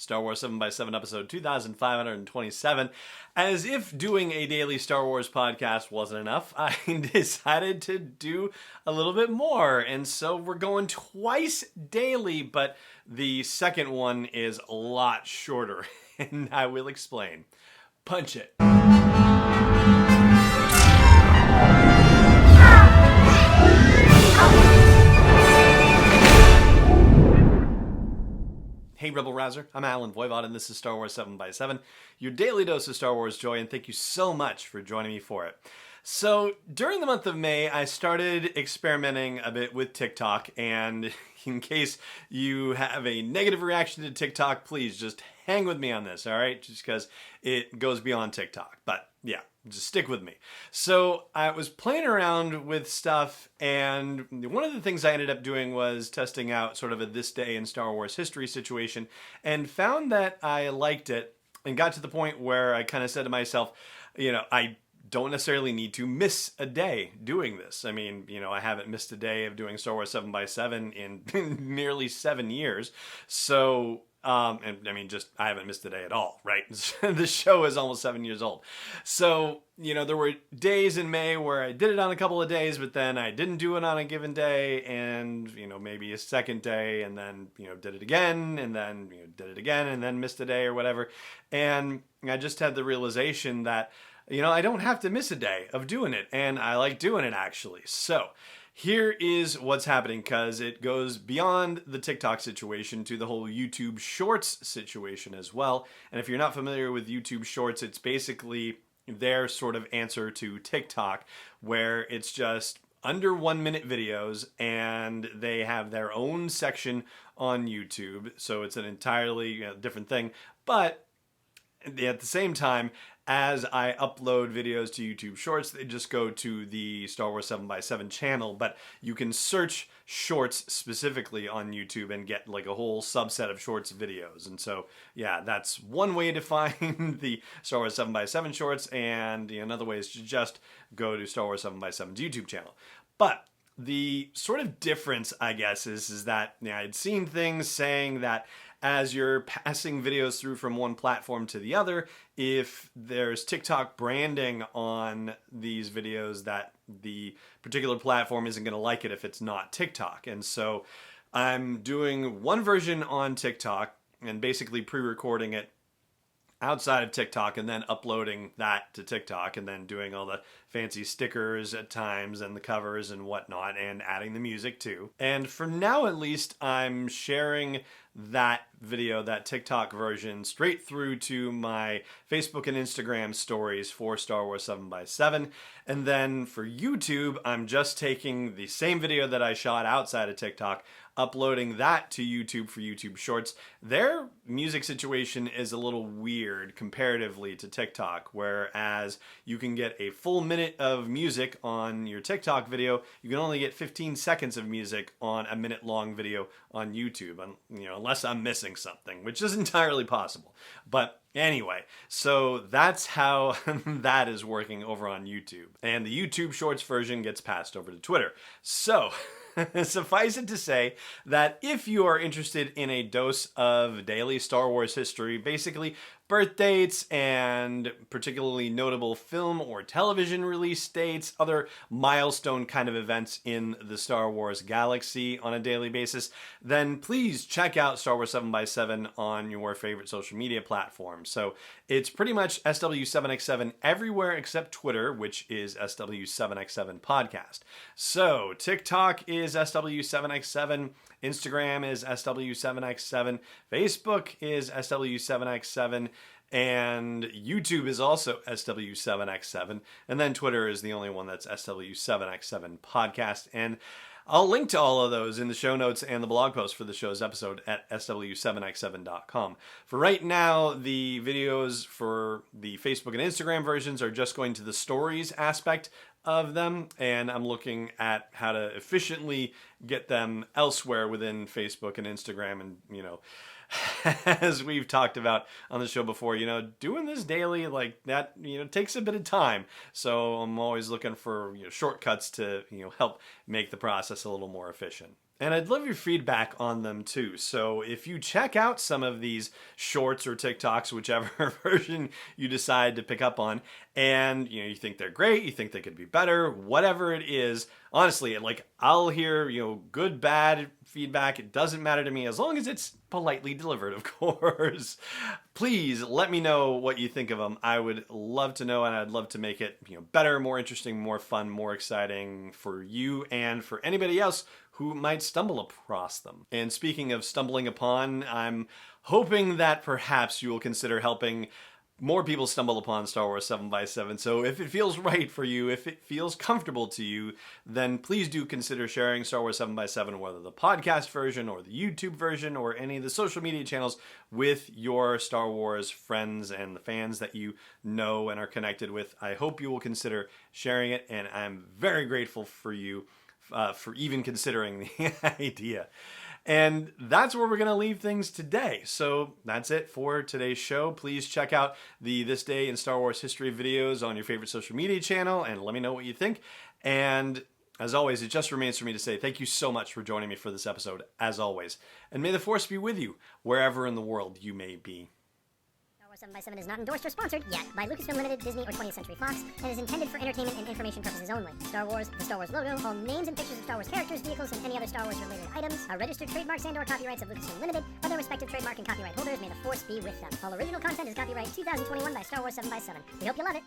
Star Wars 7x7 episode 2527. As if doing a daily Star Wars podcast wasn't enough, I decided to do a little bit more. And so we're going twice daily, but the second one is a lot shorter. And I will explain. Punch it. Hey Rebel Rouser, I'm Alan Voivod and this is Star Wars 7x7, your daily dose of Star Wars joy, and thank you so much for joining me for it. So during the month of May, I started experimenting a bit with TikTok, and in case you have a negative reaction to TikTok, please just hang with me on this, all right? Just because it goes beyond TikTok, but yeah. Just stick with me. So I was playing around with stuff, and one of the things I ended up doing was testing out sort of a this day in Star Wars history situation, and found that I liked it, and got to the point where I kind of said to myself, you know, I don't necessarily need to miss a day doing this. I mean, you know, I haven't missed a day of doing Star Wars 7x7 in nearly 7 years. So and I mean, just, I haven't missed a day at all, right? The show is almost 7 years old. So, you know, there were days in May where I did it on a couple of days, but then I didn't do it on a given day, and, you know, maybe a second day, and then, you know, did it again, and then, you know, did it again, and then missed a day or whatever. And I just had the realization that, you know, I don't have to miss a day of doing it, and I like doing it, actually. So here is what's happening, because it goes beyond the TikTok situation to the whole YouTube Shorts situation as well. And if you're not familiar with YouTube Shorts, it's basically their sort of answer to TikTok, where it's just under 1 minute videos, and they have their own section on YouTube. So it's an entirely different thing. But at the same time, as I upload videos to YouTube Shorts, they just go to the Star Wars 7x7 channel, but you can search Shorts specifically on YouTube and get like a whole subset of Shorts videos. And so, yeah, that's one way to find the Star Wars 7x7 Shorts, and another way is to just go to Star Wars 7x7's YouTube channel. But the sort of difference, I guess, is that I'd seen things saying that as you're passing videos through from one platform to the other, if there's TikTok branding on these videos, that the particular platform isn't going to like it if it's not TikTok. And so I'm doing one version on TikTok and basically pre-recording it outside of TikTok and then uploading that to TikTok, and then doing all the fancy stickers at times and the covers and whatnot, and adding the music too. And for now, at least, I'm sharing that video, that TikTok version, straight through to my Facebook and Instagram stories for Star Wars 7x7. And then for YouTube, I'm just taking the same video that I shot outside of TikTok, uploading that to YouTube for YouTube Shorts. Their music situation is a little weird comparatively to TikTok, whereas you can get a full minute of music on your TikTok video, you can only get 15 seconds of music on a minute-long video on YouTube, unless I'm missing something, which is entirely possible. But anyway, so that's how that is working over on YouTube. And the YouTube Shorts version gets passed over to Twitter. So suffice it to say that if you are interested in a dose of daily Star Wars history, basically birth dates and particularly notable film or television release dates, other milestone kind of events in the Star Wars galaxy on a daily basis, then please check out Star Wars 7x7 on your favorite social media platform. So it's pretty much SW7x7 everywhere except Twitter, which is SW7x7 Podcast. So TikTok is SW7x7, Instagram is SW7x7, Facebook is SW7x7, and YouTube is also SW7x7, and then Twitter is the only one that's SW7x7 Podcast. And I'll link to all of those in the show notes and the blog post for the show's episode at SW7x7.com. For right now, the videos for the Facebook and Instagram versions are just going to the stories aspect of them, and I'm looking at how to efficiently get them elsewhere within Facebook and Instagram. And, as we've talked about on the show before, doing this daily like that, takes a bit of time. So I'm always looking for shortcuts to, help make the process a little more efficient. And I'd love your feedback on them too. So if you check out some of these shorts or TikToks, whichever version you decide to pick up on, and you think they're great, you think they could be better, whatever it is, honestly, like I'll hear, good, bad feedback. It doesn't matter to me as long as it's politely delivered, of course. Please let me know what you think of them. I would love to know, and I'd love to make it, better, more interesting, more fun, more exciting for you and for anybody else who might stumble across them. And speaking of stumbling upon, I'm hoping that perhaps you will consider helping more people stumble upon Star Wars 7x7. So if it feels right for you, if it feels comfortable to you, then please do consider sharing Star Wars 7x7, whether the podcast version or the YouTube version or any of the social media channels, with your Star Wars friends and the fans that you know and are connected with. I hope you will consider sharing it, and I'm very grateful for you for even considering the idea. And that's where we're going to leave things today. So that's it for today's show. Please check out the This Day in Star Wars History videos on your favorite social media channel and let me know what you think. And as always, it just remains for me to say thank you so much for joining me for this episode, as always. And may the Force be with you, wherever in the world you may be. 7x7 is not endorsed or sponsored yet by Lucasfilm Limited, Disney, or 20th Century Fox, and is intended for entertainment and information purposes only. Star Wars, the Star Wars logo, all names and pictures of Star Wars characters, vehicles, and any other Star Wars related items are registered trademarks and/or copyrights of Lucasfilm Limited, or their respective trademark and copyright holders. May the Force be with them. All original content is copyright 2021 by Star Wars 7x7. We hope you love it.